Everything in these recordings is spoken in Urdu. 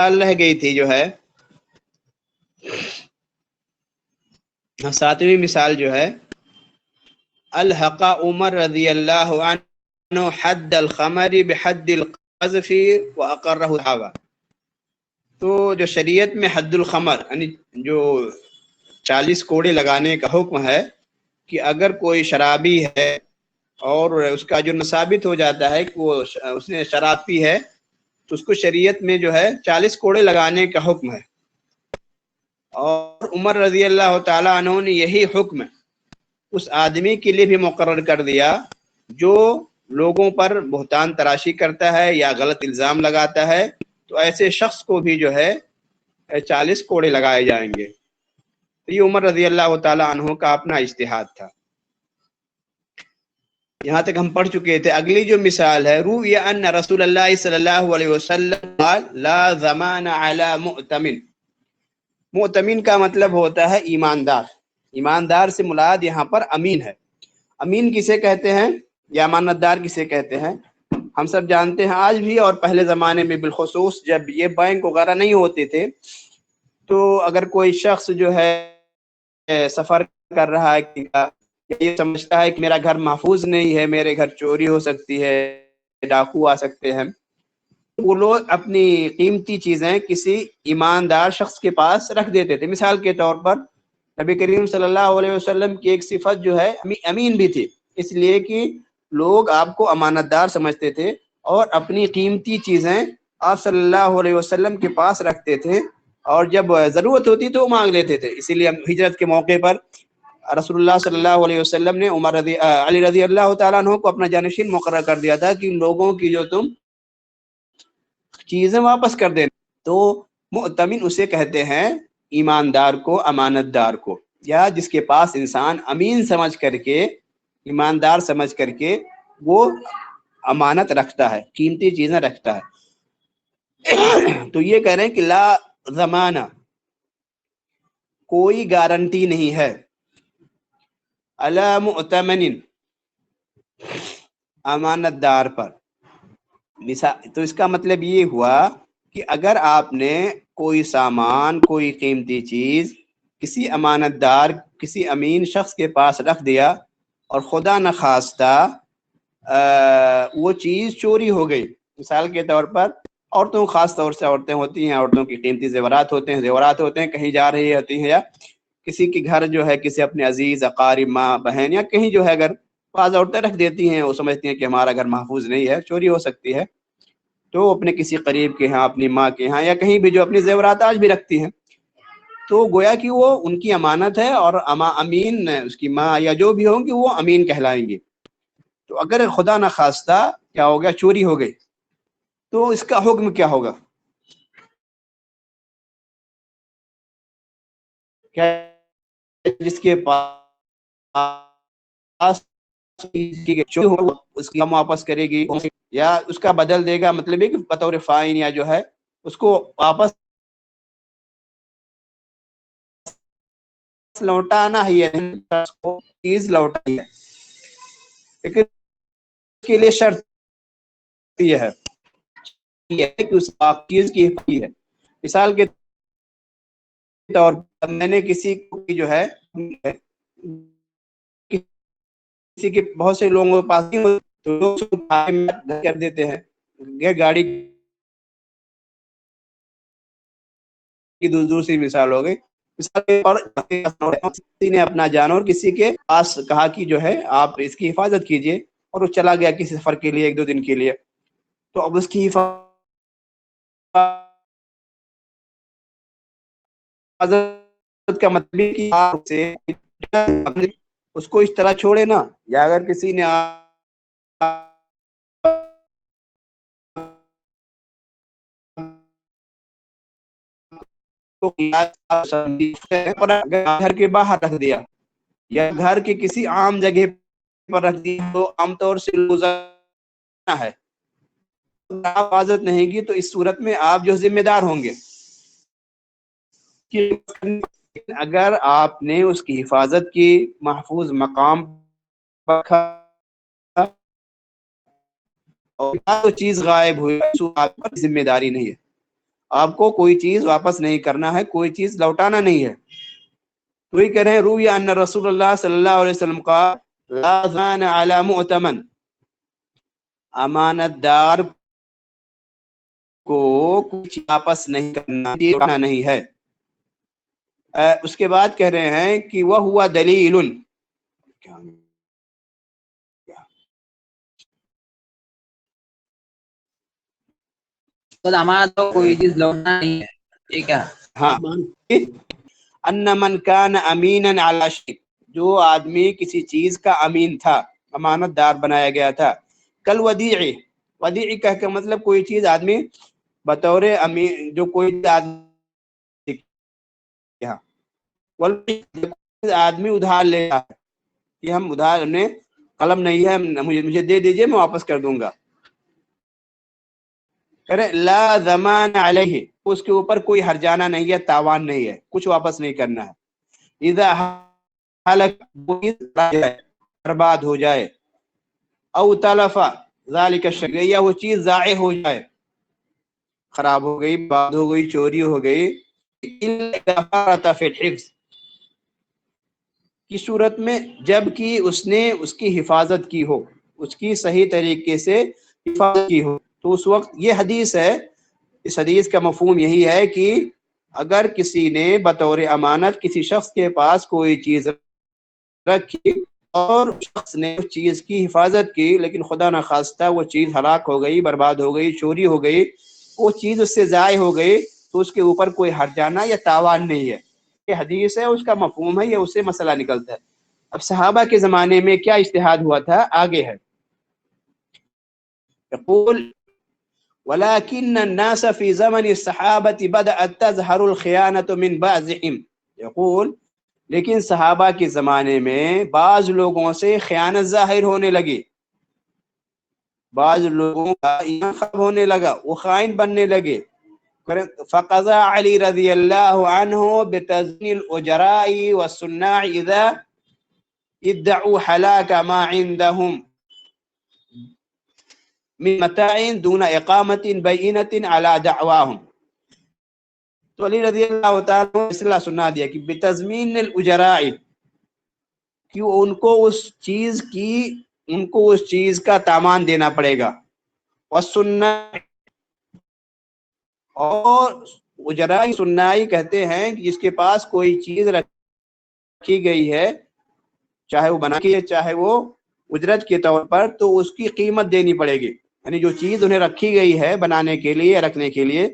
رہ گئی تھی جو ہے، 7ویں مثال جو ہے، الحق عمر رضی اللہ عنہ حد الخمر بحد القذف واقرہ الحوا. تو جو شریعت میں حد الخمر یعنی جو 40 کوڑے لگانے کا حکم ہے کہ اگر کوئی شرابی ہے اور اس کا جو ثابت ہو جاتا ہے کہ وہ اس نے شراب پی ہے تو اس کو شریعت میں جو ہے 40 کوڑے لگانے کا حکم ہے. اور عمر رضی اللہ تعالیٰ عنہ نے یہی حکم اس آدمی کے لیے بھی مقرر کر دیا جو لوگوں پر بہتان تراشی کرتا ہے یا غلط الزام لگاتا ہے، تو ایسے شخص کو بھی جو ہے 40 کوڑے لگائے جائیں گے. تو یہ عمر رضی اللہ تعالیٰ عنہ کا اپنا اجتہاد تھا. یہاں تک ہم پڑھ چکے تھے. اگلی جو مثال ہے، روی ان رسول اللہ صلی اللہ علیہ وسلم قال لا ضمان علی مؤتمن. مؤتمن کا مطلب ہوتا ہے ایماندار. ایماندار سے مراد یہاں پر امین ہے. امین کسے کہتے ہیں یا امانت دار کسے کہتے ہیں؟ ہم سب جانتے ہیں آج بھی اور پہلے زمانے میں بالخصوص جب یہ بینک وغیرہ نہیں ہوتے تھے تو اگر کوئی شخص جو ہے سفر کر رہا ہے، یہ سمجھتا ہے کہ میرا گھر محفوظ نہیں ہے، میرے گھر چوری ہو سکتی ہے، ڈاکو آ سکتے ہیں، وہ لوگ اپنی قیمتی چیزیں کسی ایماندار شخص کے پاس رکھ دیتے تھے. مثال کے طور پر نبی کریم صلی اللہ علیہ وسلم کی ایک صفت جو ہے امین بھی تھی، اس لیے کہ لوگ آپ کو امانت دار سمجھتے تھے اور اپنی قیمتی چیزیں آپ صلی اللہ علیہ وسلم کے پاس رکھتے تھے اور جب ضرورت ہوتی تو مانگ لیتے تھے. اسی لیے ہجرت کے موقع پر رسول اللہ صلی اللہ علیہ وسلم نے علی رضی اللہ تعالیٰ عنہ کو اپنا جانشین مقرر کر دیا تھا کہ لوگوں کی جو تم چیزیں واپس کر دینا. تو مؤتمن اسے کہتے ہیں ایماندار کو، امانت دار کو، یا جس کے پاس انسان امین سمجھ کر کے، ایماندار سمجھ کر کے وہ امانت رکھتا ہے، قیمتی چیزیں رکھتا ہے. تو یہ کہہ رہے ہیں کہ لا ضمانہ، کوئی گارنٹی نہیں ہے، علی مؤتمن، امانت دار پر. تو اس کا مطلب یہ ہوا کہ اگر آپ نے کوئی سامان، کوئی قیمتی چیز کسی امانت دار، کسی امین شخص کے پاس رکھ دیا اور خدا نخواستہ وہ چیز چوری ہو گئی. مثال کے طور پر عورتوں، خاص طور سے عورتیں ہوتی ہیں، عورتوں کی قیمتی زیورات ہوتے ہیں، کہیں جا رہی ہوتی ہیں یا کسی کے گھر جو ہے کسی اپنے عزیز اقارب، ماں بہن یا کہیں جو ہے اگر بعض عورتیں رکھ دیتی ہیں، وہ سمجھتی ہیں کہ ہمارا گھر محفوظ نہیں ہے، چوری ہو سکتی ہے، تو اپنے کسی قریب کے ہاں، اپنی ماں کے ہاں یا کہیں بھی جو اپنی زیورات آج بھی رکھتی ہیں، تو گویا کہ وہ ان کی امانت ہے اور امین اس کی ماں یا جو بھی ہوں گی وہ امین کہلائیں گے. تو اگر خدا نخواستہ کیا ہو گیا، چوری ہو گئی، تو اس کا حکم کیا ہوگا؟ کیا جس کے پاس اس کی ہم واپس کرے گی یا اس کا بدل دے گا؟ مطلب ہے کہ بطور فائن یا جو ہے اس کو واپس لوٹانا ہی ہے، چیز لوٹانی ہے. لیکن اس کے لیے شرط یہ ہے کہ اس چیز کی حفاظت ہے. مثال کے طور پر میں نے کسی کو جو ہے کسی کے بہت سے لوگوں کے پاس تو لوگ کر دیتے ہیں. گاڑی کی دوسری مثال ہو گئی. مثال کے طور پر کسی نے اپنا جانور کسی کے پاس کہا کہ جو ہے آپ اس کی حفاظت کیجئے، اور وہ چلا گیا کسی سفر کے لیے، 1-2 دن کے لیے. تو اب اس کی حفاظت کا مطلب کہ اس کو اس طرح چھوڑے نا، یا اگر کسی نے گھر کے باہر رکھ دیا یا گھر کے کسی عام جگہ پر رکھ دیا تو عام طور سے گزرنا ہے، حفاظت نہیں کی، تو اس صورت میں آپ جو ذمہ دار ہوں گے. اگر آپ نے اس کی حفاظت کی، محفوظ مقام رکھا اور چیز غائب ہوئی، آپ پر ذمہ داری نہیں ہے. آپ کو کوئی چیز واپس نہیں کرنا ہے، کوئی چیز لوٹانا نہیں ہے. تو یہ کہہ رہے ہیں روی ان رسول اللہ صلی اللہ علیہ وسلم کا لا ضمان علی مؤتمن، امانت دار کو کچھ واپس نہیں کرنا نہیں ہے. اس کے بعد کہہ رہے ہیں کہ وہ ہوا دلیل، امانت کو کوئی چیز لوٹنا نہیں ہے، ٹھیک ہے. ہاں، ان من کان امینا علی شیء، جو آدمی کسی چیز کا امین تھا، امانت دار بنایا گیا تھا. کل ودیع، ودیع کہہ کے مطلب کوئی چیز آدمی بطور امین، جو کوئی آدمی آدمی ادھار لے رہا ہے کہ ہم ادھار، نے قلم نہیں ہے مجھے دے دیجئے میں واپس کر دوں گا. لا ضمان علیہ، اس کے اوپر کوئی ہرجانہ نہیں ہے، تاوان نہیں ہے، کچھ واپس نہیں کرنا ہے. اذا ہلک، برباد ہو جائے، او تلف ذالک الشیء، یا وہ چیز ضائع ہو جائے، خراب ہو گئی، برباد ہو گئی، چوری ہو گئی، الا فی الحفظ، کی صورت میں جب کہ اس نے اس کی حفاظت کی ہو، اس کی صحیح طریقے سے حفاظت کی ہو. تو اس وقت یہ حدیث ہے، اس حدیث کا مفہوم یہی ہے کہ اگر کسی نے بطور امانت کسی شخص کے پاس کوئی چیز رکھی اور شخص نے اس چیز کی حفاظت کی، لیکن خدا نخواستہ وہ چیز ہلاک ہو گئی، برباد ہو گئی، چوری ہو گئی، وہ چیز اس سے ضائع ہو گئی، تو اس کے اوپر کوئی ہرجانہ یا تاوان نہیں ہے. یہ حدیث ہے، اس کا مفہوم ہے، یہ اس سے مسئلہ نکلتا ہے. اب صحابہ کے زمانے میں کیا اجتہاد ہوا تھا آگے ہے. يقول ولكن الناس في زمن الصحابة بدأت تظهر الخيانة من بعضهم. يقول لیکن صحابہ کے زمانے میں بعض لوگوں سے خیانت ظاہر ہونے لگی، بعض لوگوں کا ایمان خراب ہونے لگا، وہ خائن بننے لگے. فقضى علي رضی اللہ عنہ بتزيين الأجراء والصناع اذا ادعوا حلاك ما عندهم من متاع دون اقامة بينة على دعواهم. تو علی رضی اللہ تعالیٰ نے فیصلہ سنا دیا کہ بتضمین الاجراء، کہ ان کو اس چیز کا تامان دینا پڑے گا. والسنہ، اور اجرائی سنائی کہتے ہیں کہ جس کے پاس کوئی چیز رکھی گئی ہے، چاہے وہ بنا کے چاہے وہ اجرت کے طور پر، تو اس کی قیمت دینی پڑے گی. یعنی جو چیز انہیں رکھی گئی ہے بنانے کے لیے، رکھنے کے لیے،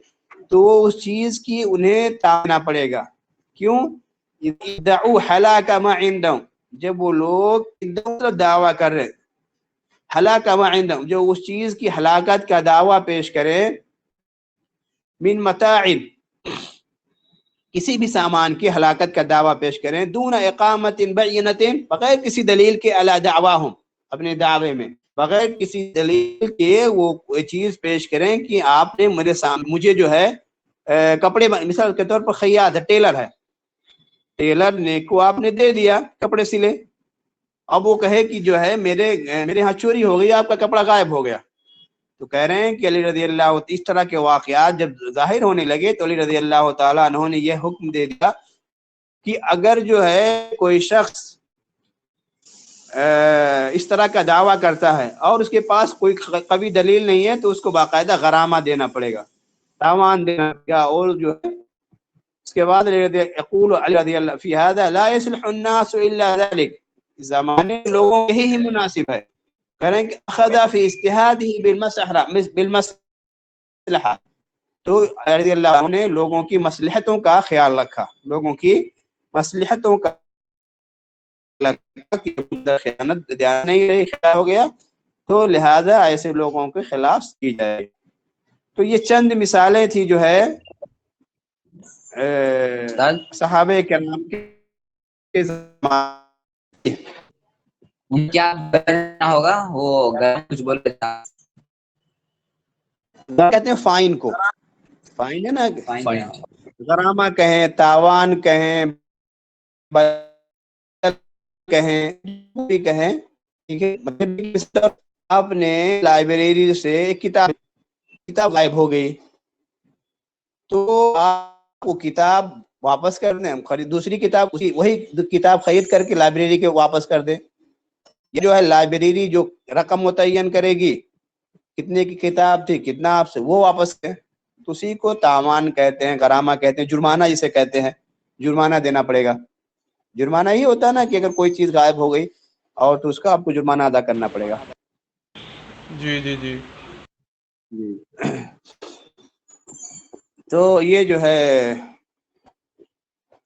تو اس چیز کی انہیں تانا پڑے گا. کیوں؟ ادعوا حلاک ما عندهم، جب وہ لوگ دعویٰ کر رہے، حلاک ما عندهم، جو اس چیز کی ہلاکت کا دعویٰ پیش کرے، من متاع، کسی بھی سامان کی ہلاکت کا دعویٰ پیش کریں، دون اقامت بینۃ، بغیر کسی دلیل کے، علی دعواہم، اپنے دعوے میں بغیر کسی دلیل کے وہ چیز پیش کریں کہ آپ نے مجھے جو ہے کپڑے، مثال کے طور پر خیاط ہے، ٹیلر ہے، ٹیلر نے کو آپ نے دے دیا کپڑے سلے، اب وہ کہے کہ جو ہے میرے ہاں چوری ہو گئی، آپ کا کپڑا غائب ہو گیا. تو کہہ رہے ہیں کہ علی رضی اللہ، اس طرح کے واقعات جب ظاہر ہونے لگے تو علی رضی اللہ تعالیٰ عنہ نے یہ حکم دے دیا کہ اگر جو ہے کوئی شخص اس طرح کا دعویٰ کرتا ہے اور اس کے پاس کوئی قوی دلیل نہیں ہے، تو اس کو باقاعدہ غرامہ دینا پڑے گا، تاوان دینا پڑے گا. اور جو ہے اس کے بعد یقول علی رضی اللہ فی هذا لا يصلح الناس الا ذلك، زمانے لوگوں کے ہی مناسب ہے. کریں کہ اخذ فی اجتہادہ بالمصلحہ، تو رضی اللہ عنہ نے لوگوں کی مصلحتوں کا خیال رکھا، لوگوں کی مصلحتوں کا خیانت نہیں رہی، خیال ہو گیا، تو لہذا ایسے لوگوں کے خلاف کی جائے. تو یہ چند مثالیں تھی جو ہے صحابہ کرام کے زمانے، کیا کرنا ہوگا، وہ کچھ بول رہا کہتے ہیں فائن کو، فائن ہے نا، غرامہ کہیں، تاوان کہیں، کہیں، بھی کہیں، ٹھیک ہے. آپ نے لائبریری سے کتاب غائب ہو گئی، تو آپ کو کتاب واپس کر دیں، دوسری کتاب وہی کتاب خرید کر کے لائبریری کے واپس کر دیں. یہ جو ہے لائبریری جو رقم متعین کرے گی کتنے کی کتاب تھی کتنا آپ سے، وہ واپس کریں. تو اسی کو تاوان کہتے ہیں، غرامہ کہتے ہیں، جرمانہ جسے کہتے ہیں. جرمانہ دینا پڑے گا. جرمانہ یہ ہوتا ہے نا کہ اگر کوئی چیز غائب ہو گئی اور تو اس کا آپ کو جرمانہ ادا کرنا پڑے گا. جی جی جی تو یہ جو ہے،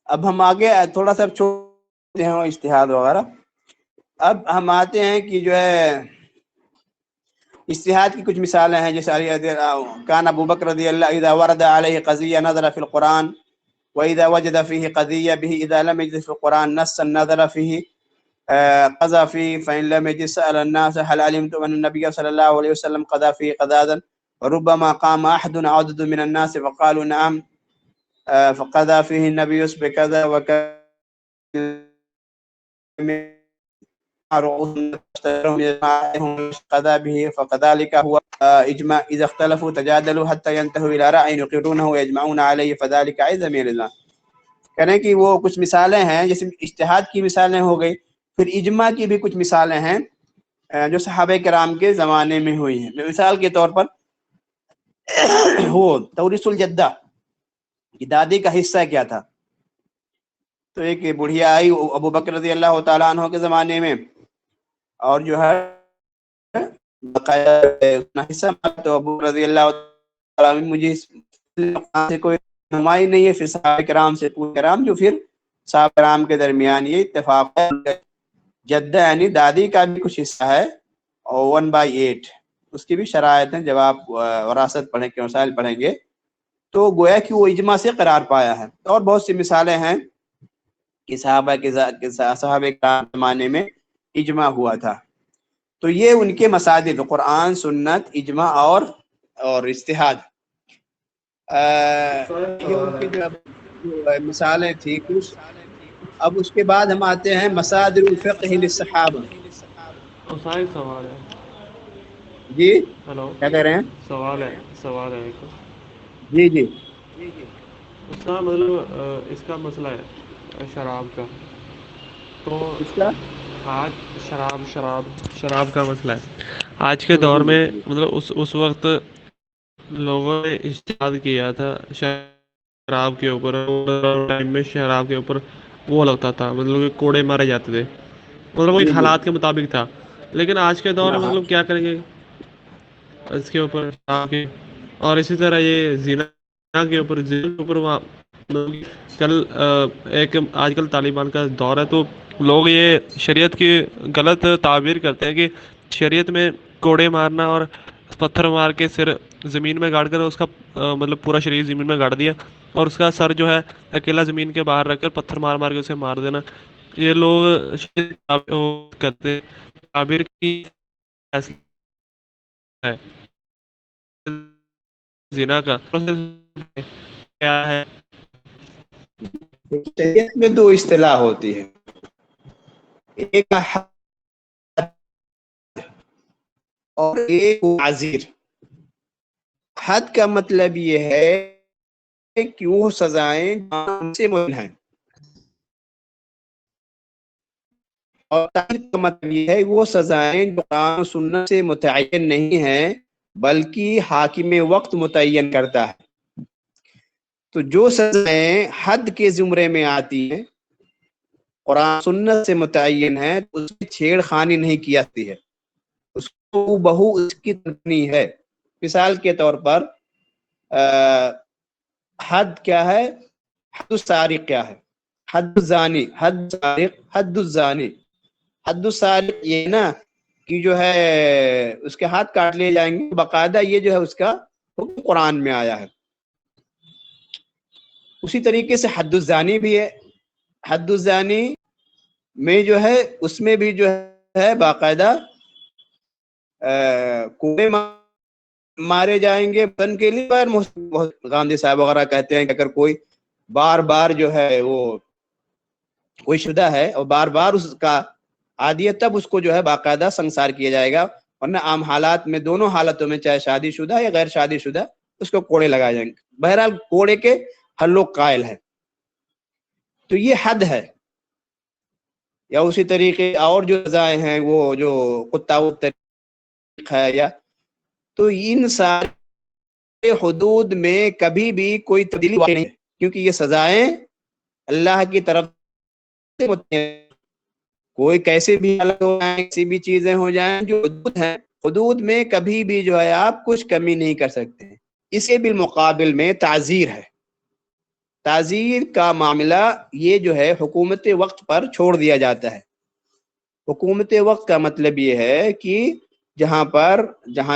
اب ہم آگے تھوڑا سا چھوڑتے ہیں اجتہاد وغیرہ. اب ہم آتے ہیں کہ جو ہے اجتہاد کی کچھ مثالیں ہیں. جیسے کان ابو بکر رضی اللہ اذا ورد علیہ قضیہ نظر فی القرآن واذا وجد فیہ قضیہ به اذا لم یجد فی القرآن نصا نظر فیہ قضى فيه فإن لم يجد سأل الناس هل علمتم أن النبي صلى الله عليه وسلم قضى فيه قضاء وربما قام أحد عدد من الناس فقالوا نعم فقضى فيه النبي بكذا وكذا قضى به فكذلك هو إجماع إذا اختلفوا تجادلوا حتى ينتهوا إلى رأي يقرونه ويجمعون عليه فذلك أيضا من الإجماع. کہنے کہ وہ کچھ مثالیں ہیں، جیسے اجتہاد کی مثالیں ہو گئی. پھر اجماع کی بھی کچھ مثالیں ہیں جو صحابہ کرام کے زمانے میں ہوئی ہیں. مثال کے طور پر وہ توریث الجدہ کی دادی کا حصہ کیا تھا. تو ایک بڑھیا آئی ابو بکر رضی اللہ تعالیٰ عنہ کے زمانے میں، اور جو ہے باقاعدہ حصہ، تو ابو بکر رضی اللہ تعالیٰ عنہ مجھے سے کوئی نمائی نہیں ہے. پھر صحابہ کرام سے پوچھ کرام، جو پھر صحابہ کرام کے درمیان یہ اتفاق ہے جدہ یعنی دادی کا بھی کچھ حصہ ہے، اور 1/8 اس کی بھی شرائط ہیں. جب آپ وراثت پڑھیں کے مسائل پڑھیں گے تو گویا کہ وہ اجماع سے قرار پایا ہے. اور بہت سی مثالیں ہیں کہ صحابہ کے زمانے میں اجماع ہوا تھا. تو یہ ان کے مصادر قرآن، سنت، اجماع اور اجتہاد. یہ ان کی جو مثالیں تھیں کچھ. اب اس کے بعد ہم آتے ہیں مصادر الفقہ للصحابہ. سوال ہے. جی ہلو، کیا کہہ رہے ہیں؟ سوال ہے ایک. جی جی اس کا مطلب اس کا مسئلہ ہے شراب کا. تو اس کا آج شراب کا مسئلہ ہے. آج کے دور میں مطلب اس وقت لوگوں نے اجتہاد کیا تھا شراب کے اوپر. ٹائم میں شراب کے اوپر وہ لگتا تھا، مطلب کہ کوڑے مارے جاتے تھے، مطلب وہ ایک جی جی حالات کے مطابق تھا. لیکن آج کے دور ہاں میں ہاں مطلب کیا کریں گے اس کے اوپر. اور اسی طرح یہ زنا کے اوپر کل آج کل طالبان کا دور ہے، تو لوگ یہ شریعت کی غلط تعبیر کرتے ہیں کہ شریعت میں کوڑے مارنا اور پتھر مار کے سر زمین میں گاڑ کر اس کا مطلب پورا شریر زمین میں گاڑ دیا اور اس کا سر جو ہے اکیلا زمین کے باہر رکھ کر پتھر مار مار کے اسے مار دینا. یہ لوگ کرتے ہیں تعبیر کی ہے زنا کا کیا ہے. شریعت میں دو اصطلاح ہوتی ہے، ایک حد اور ایک تعزیر. حد کا مطلب یہ ہے کہ وہ سزائیں جان سے متعین ہیں، اور تعزیر کا مطلب یہ ہے وہ سزائیں جو قرآن و سنت سے متعین نہیں ہیں بلکہ حاکم وقت متعین کرتا ہے. تو جو سزائیں حد کے زمرے میں آتی ہیں، قرآن سنت سے متعین ہے، اس میں چھیڑ خانی نہیں کی جاتی ہے، اس کو بہو اس کی تنی ہے. مثال کے طور پر حد کیا ہے؟ حد السارق کیا ہے؟ حد الزانی، حد السارق، حد الزانی. حد السارق یہ نا کہ جو ہے اس کے ہاتھ کاٹ لیے جائیں گے، باقاعدہ یہ جو ہے اس کا حکم قرآن میں آیا ہے. اسی طریقے سے حد الزانی بھی ہے. حد الزانی میں جو ہے اس میں بھی جو ہے باقاعدہ کوڑے مارے جائیں گے. بن کے لیے گاندھی صاحب وغیرہ کہتے ہیں کہ اگر کوئی بار بار جو ہے وہ کوئی شدہ ہے اور بار بار اس کا عادی ہے، تب اس کو جو ہے باقاعدہ سنسار کیا جائے گا. ورنہ عام حالات میں دونوں حالتوں میں چاہے شادی شدہ یا غیر شادی شدہ اس کو کوڑے لگائے جائیں گے. بہرحال کوڑے کے ہر لوگ قائل ہیں. تو یہ حد ہے. یا اسی طریقے اور جو سزائیں ہیں وہ جو کتا طریق ہے یا تو ان سارے حدود میں کبھی بھی کوئی تبدیلی واقع نہیں ہے کیونکہ یہ سزائیں اللہ کی طرف سے ہوتی ہیں. کوئی کیسے بھی حالت ہو جائیں کسی بھی چیزیں ہو جائیں جو حدود ہیں حدود میں کبھی بھی جو ہے آپ کچھ کمی نہیں کر سکتے. اس کے بالمقابل میں تعزیر ہے. تعزیر کا معاملہ یہ جو ہے حکومت وقت پر چھوڑ دیا جاتا ہے. حکومت وقت کا مطلب یہ ہے کہ جہاں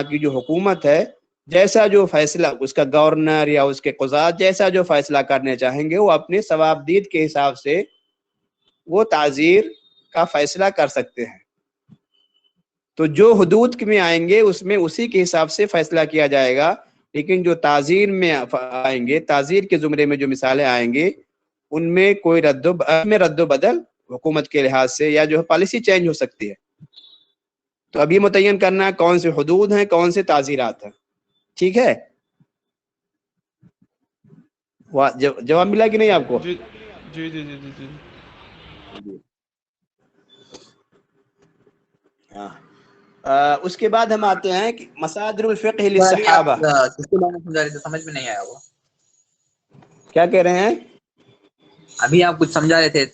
کی جو حکومت ہے جیسا جو فیصلہ اس کا گورنر یا اس کے قضات جیسا جو فیصلہ کرنے چاہیں گے وہ اپنے ثوابدید کے حساب سے وہ تعزیر کا فیصلہ کر سکتے ہیں. تو جو حدود میں آئیں گے اس میں اسی کے حساب سے فیصلہ کیا جائے گا. لیکن جو تعزیر میں آئیں گے تعزیر کے زمرے میں جو مثالیں آئیں گے ان میں کوئی رد و بدل حکومت کے لحاظ سے یا جو پالیسی چینج ہو سکتی ہے. تو ابھی متعین کرنا کون سے حدود ہیں کون سے تعزیرات ہیں. ٹھیک ہے جواب ملا کہ نہیں آپ کو؟ جی جی جی جی جی جی. اس کے بعد ہم آتے ہیں کہ مصادر الفقہ للصحابہ. کس کے بارے میں سمجھا رہے تھے سمجھ میں نہیں آیا وہ. کیا کہہ رہے ہیں؟ ابھی آپ کچھ سمجھا رہے تھے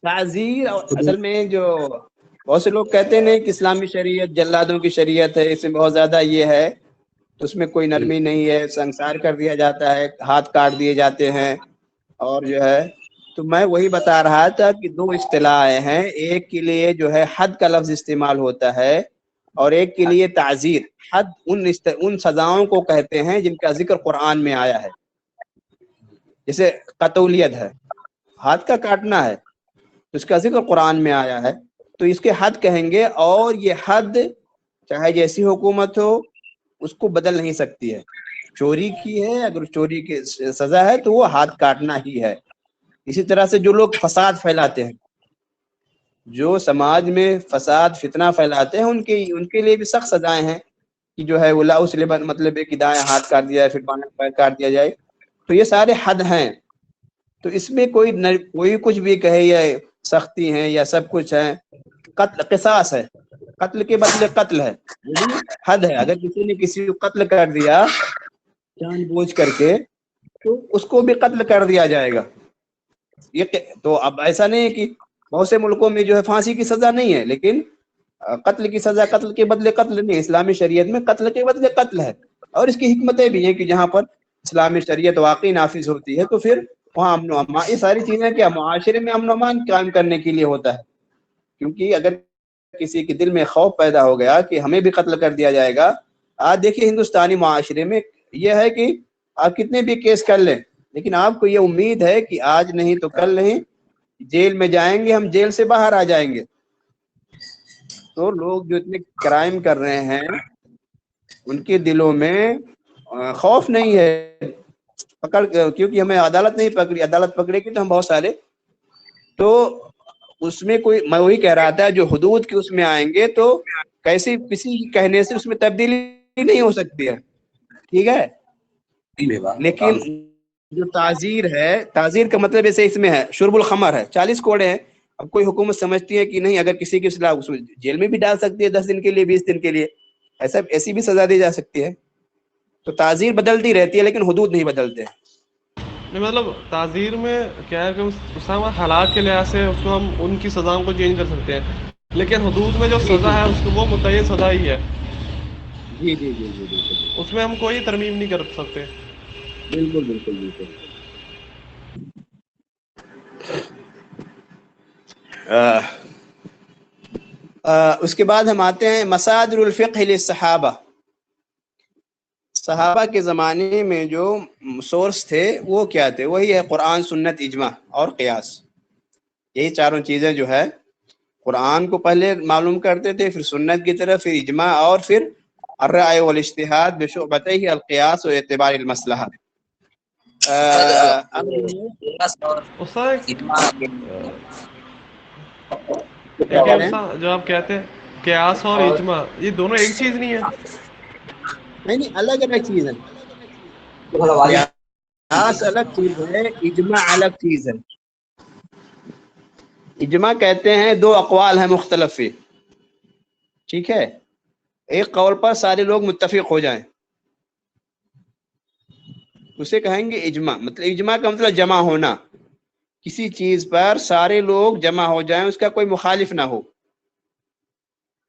تعزیر اصل میں جو بہت سے لوگ کہتے ہیں کہ اسلامی شریعت جلادوں کی شریعت ہے اس میں بہت زیادہ یہ ہے اس میں کوئی نرمی نہیں ہے سنسار کر دیا جاتا ہے ہاتھ کاٹ دیے جاتے ہیں اور جو ہے تو میں وہی بتا رہا تھا کہ دو اصطلاحیں ہیں. ایک کے لیے جو ہے حد کا لفظ استعمال ہوتا ہے اور ایک کے لیے تعزیر. حد ان سزاؤں کو کہتے ہیں جن کا ذکر قرآن میں آیا ہے. جیسے قتولیت ہے ہاتھ کا کاٹنا ہے اس کا ذکر قرآن میں آیا ہے تو اس کے حد کہیں گے اور یہ حد چاہے جیسی حکومت ہو اس کو بدل نہیں سکتی ہے. چوری کی ہے اگر چوری کی سزا ہے تو وہ ہاتھ کاٹنا ہی ہے. اسی طرح سے جو لوگ فساد پھیلاتے ہیں جو سماج میں فساد فتنہ پھیلاتے ہیں ان کے لیے بھی سخت سزائیں ہیں کہ جو ہے وہ مطلب ہے کہ دائیں ہاتھ کاٹ دیا جائے پھر بائیں پیر کاٹ دیا جائے. تو یہ سارے حد ہیں. تو اس میں کوئی کچھ بھی کہے یا سختی ہیں یا سب کچھ ہے. قتل قصاص ہے قتل کے بدلے قتل ہے یہ بھی حد ہے. اگر کسی نے کسی کو قتل کر دیا جان بوجھ کر کے تو اس کو بھی قتل کر دیا جائے گا. یہ تو اب ایسا نہیں ہے کہ بہت سے ملکوں میں جو ہے پھانسی کی سزا نہیں ہے لیکن قتل کی سزا قتل کے بدلے قتل نہیں. اسلامی شریعت میں قتل کے بدلے قتل ہے اور اس کی حکمتیں بھی ہیں کہ جہاں پر اسلامی شریعت واقعی نافذ ہوتی ہے تو پھر وہاں امن و امان یہ ساری چیزیں کیا معاشرے میں امن و امان قائم کرنے کے لیے ہوتا ہے. کیونکہ اگر کسی کے دل میں خوف پیدا ہو گیا کہ ہمیں بھی قتل کر دیا جائے گا. آج دیکھیے ہندوستانی معاشرے میں یہ ہے کہ آپ کتنے بھی کیس کر لیں لیکن آپ کو یہ امید ہے کہ آج نہیں تو کل نہیں جیل میں جائیں گے ہم جیل سے باہر آ جائیں گے. تو لوگ جو اتنے کرائم کر رہے ہیں ان کے دلوں میں خوف نہیں ہے کیونکہ ہمیں عدالت نہیں پکڑی. عدالت پکڑے گی تو ہم بہت سارے تو اس میں کوئی میں وہی کہہ رہا تھا جو حدود کے اس میں آئیں گے تو کسی کہنے سے اس میں تبدیلی نہیں ہو سکتی ہے. ٹھیک ہے لیکن جو تعزیر ہے تعزیر کا مطلب ایسے اس میں ہے شرب الخمر ہے 40 کوڑے ہیں. اب کوئی حکومت سمجھتی ہے کہ نہیں اگر کسی کے خلاف اس جیل میں بھی ڈال سکتی ہے 10 دن کے لیے 20 دن کے لیے ایسی بھی سزا دی جا سکتی ہے. تو تعزیر بدلتی رہتی ہے لیکن حدود نہیں بدلتے. نہیں مطلب تعزیر میں کیا ہے کہ اس حالات کے لحاظ سے اس کو ہم ان کی سزاؤں کو چینج کر سکتے ہیں لیکن حدود میں جو سزا ہے اس کو وہ متعین سزا ہی ہے. جی جی جی جی بالکل اس میں ہم کوئی ترمیم نہیں کر سکتے. بالکل بالکل بالکل. اس کے بعد ہم آتے ہیں مصادر الفقہ للصحابہ. صحابہ کے زمانے میں جو سورس تھے وہ کیا تھے؟ وہی ہے قرآن سنت اجماع اور قیاس. یہی چاروں چیزیں جو ہے قرآن کو پہلے معلوم کرتے تھے پھر سنت کی طرف پھر اجماع اور پھر الرأی والاجتہاد بشعبتیہ القیاس و اعتبار المصلحہ. جو آپ کہتے ہیں قیاس اور اجماع یہ دونوں ایک چیز نہیں ہے. نہیں الگ الگ چیز ہے. تھوڑا واضح. قیاس الگ چیز ہے, اجماع الگ چیز ہے. اجماع کہتے ہیں دو اقوال ہیں مختلف فی, ٹھیک ہے, ایک قول پر سارے لوگ متفق ہو جائیں اسے کہیں گے اجماع. مطلب اجماع کا مطلب جمع ہونا, کسی چیز پر سارے لوگ جمع ہو جائیں, اس کا کوئی مخالف نہ ہو,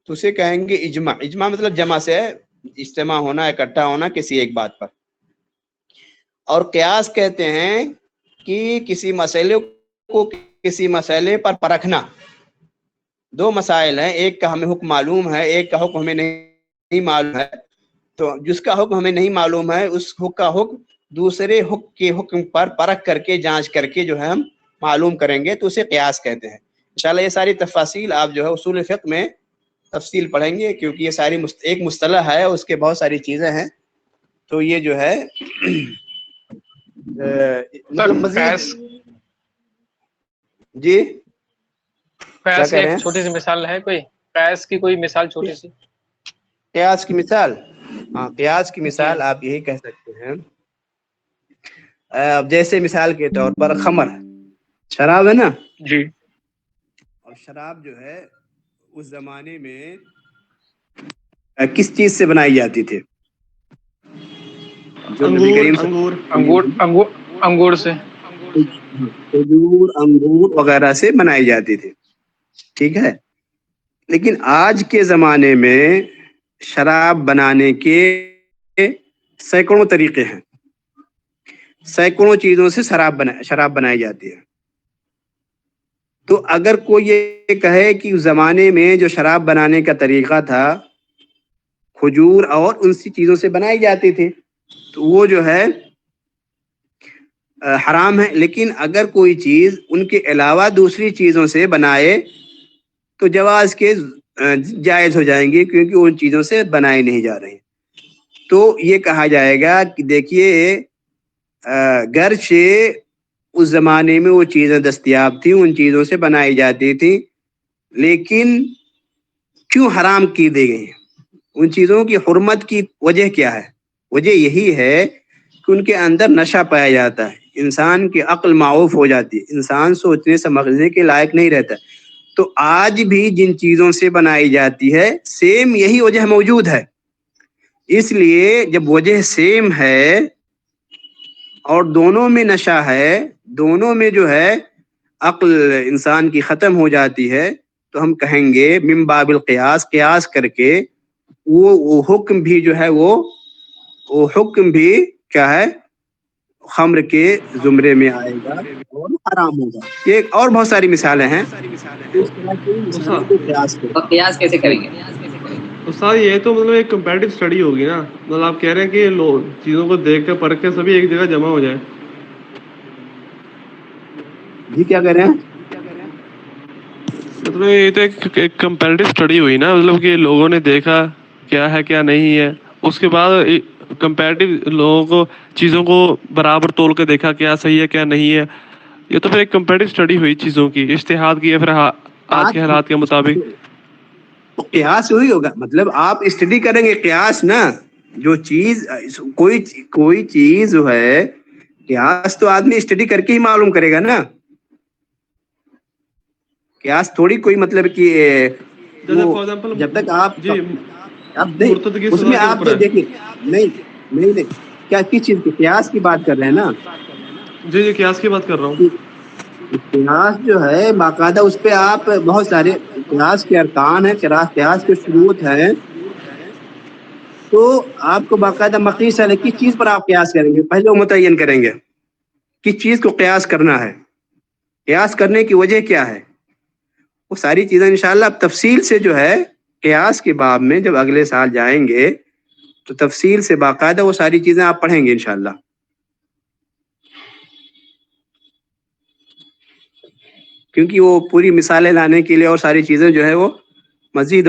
تو اسے کہیں گے اجماع. اجماع مطلب جمع سے اجتماع ہونا, اکٹھا ہونا کسی ایک بات پر. اور قیاس کہتے ہیں کہ کسی مسئلے کو کسی مسئلے پر پرکھنا. دو مسائل ہیں, ایک کا ہمیں حکم معلوم ہے, ایک کا حکم ہمیں نہیں معلوم ہے, تو جس کا حکم ہمیں نہیں معلوم ہے اس حکم کا حکم دوسرے حکم کے حکم پر پرکھ کر کے جانچ کر کے جو ہے ہم معلوم کریں گے, تو اسے قیاس کہتے ہیں. انشاءاللہ یہ ساری تفاصیل آپ جو ہے اصول فقہ میں تفصیل پڑھیں گے, کیونکہ یہ ساری ایک مصطلح ہے, اس کے بہت ساری چیزیں ہیں, تو یہ جو ہے مطلب مزید. جی کیا قیاس کی کہہ رہے ایک ہیں؟ چھوٹی سی مثال ہے کوئی, قیاس کی کوئی مثال چھوٹی سی. قیاس کی مثال, ہاں قیاس کی جی مثال آپ یہی کہہ سکتے ہیں, جیسے مثال کے طور پر خمر, شراب ہے نا, جی اور شراب جو ہے اس زمانے میں کس چیز سے بنائی جاتی تھی؟ جو نبی انگور. کریم انگور سے. کھجور, انگور وغیرہ سے بنائی جاتی تھی, ٹھیک ہے. لیکن آج کے زمانے میں شراب بنانے کے سینکڑوں طریقے ہیں, سینکڑوں چیزوں سے شراب بنائی جاتی ہے. تو اگر کوئی یہ کہے کہ اس زمانے میں جو شراب بنانے کا طریقہ تھا کھجور اور ان سی چیزوں سے بنائی جاتی تھی, تو وہ جو ہے حرام ہے. لیکن اگر کوئی چیز ان کے علاوہ دوسری چیزوں سے بنائے تو جواز کے جائز ہو جائیں گے, کیونکہ ان چیزوں سے بنائے نہیں جا رہے. تو یہ کہا جائے گا کہ دیکھیے گرچہ اس زمانے میں وہ چیزیں دستیاب تھیں, ان چیزوں سے بنائی جاتی تھی, لیکن کیوں حرام کی دی گئی ہیں؟ ان چیزوں کی حرمت کی وجہ کیا ہے؟ وجہ یہی ہے کہ ان کے اندر نشہ پایا جاتا ہے, انسان کی عقل معوف ہو جاتی ہے, انسان سوچنے سمجھنے کے لائق نہیں رہتا. تو آج بھی جن چیزوں سے بنائی جاتی ہے سیم یہی وجہ موجود ہے. اس لیے جب وجہ سیم ہے اور دونوں میں نشہ ہے, دونوں میں جو ہے عقل انسان کی ختم ہو جاتی ہے, تو ہم کہیں گے من باب القیاس, قیاس کر کے وہ حکم بھی جو ہے وہ حکم بھی کیا ہے خمر کے زمرے میں آئے گا اور حرام ہوگا. یہ اور بہت ساری مثالیں ہیں, اس طرح کی مثالوں کو قیاس کریں. اور قیاس کیسے کریں گے؟ استاد یہ تو مطلب ایک کمپیریٹیو اسٹڈی ہوگی نا, مطلب آپ کہہ رہے ہیں کہ لوگ چیزوں کو دیکھ کے پرکھ کے سبھی ایک جگہ جمع ہو جائیں. جی کیا کہہ رہے ہیں؟ مطلب یہ تو ایک کمپیریٹیو اسٹڈی ہوئی نا, مطلب کہ لوگوں نے دیکھا کیا ہے کیا نہیں ہے, اس کے بعد کمپیریٹیو لوگوں کو چیزوں کو برابر تول کے دیکھا کیا صحیح ہے کیا نہیں ہے. یہ تو پھر ایک کمپیریٹیو اسٹڈی ہوئی چیزوں کی, اجتہاد کی, پھر آج کے حالات کے مطابق. قیاس وہی ہوگا, مطلب آپ اسٹڈی کریں گے قیاس نا, جو چیز کوئی چیز جو ہے قیاس تو آدمی اسٹڈی کر کے ہی معلوم کرے گا نا. قیاس تھوڑی کوئی مطلب کہ جیسے وہ فار ایگزامپل جب تک آپ جی نہیں مرتد کی اس سزا میں کے آپ اوپر ہے. دیکھیے نہیں کیا کس چیز کی قیاس کی بات کر رہے ہیں نا. جی جی قیاس کی بات کر رہا ہوں. قیاس جو ہے باقاعدہ اس پہ آپ بہت سارے قیاس کے ارکان ہیں, قیاس کے شروط ہیں, تو آپ کو باقاعدہ مقیس ہے کس چیز پر آپ قیاس کریں گے, پہلے وہ متعین کریں گے کس چیز کو قیاس کرنا ہے, قیاس کرنے کی وجہ کیا ہے. وہ ساری چیزیں انشاءاللہ اب تفصیل سے جو ہے قیاس کے باب میں جب اگلے سال جائیں گے تو تفصیل سے باقاعدہ وہ ساری چیزیں آپ پڑھیں گے انشاءاللہ. کیونکہ وہ پوری مثالیں لانے کے لیے اور ساری چیزیں جو ہے وہ مزید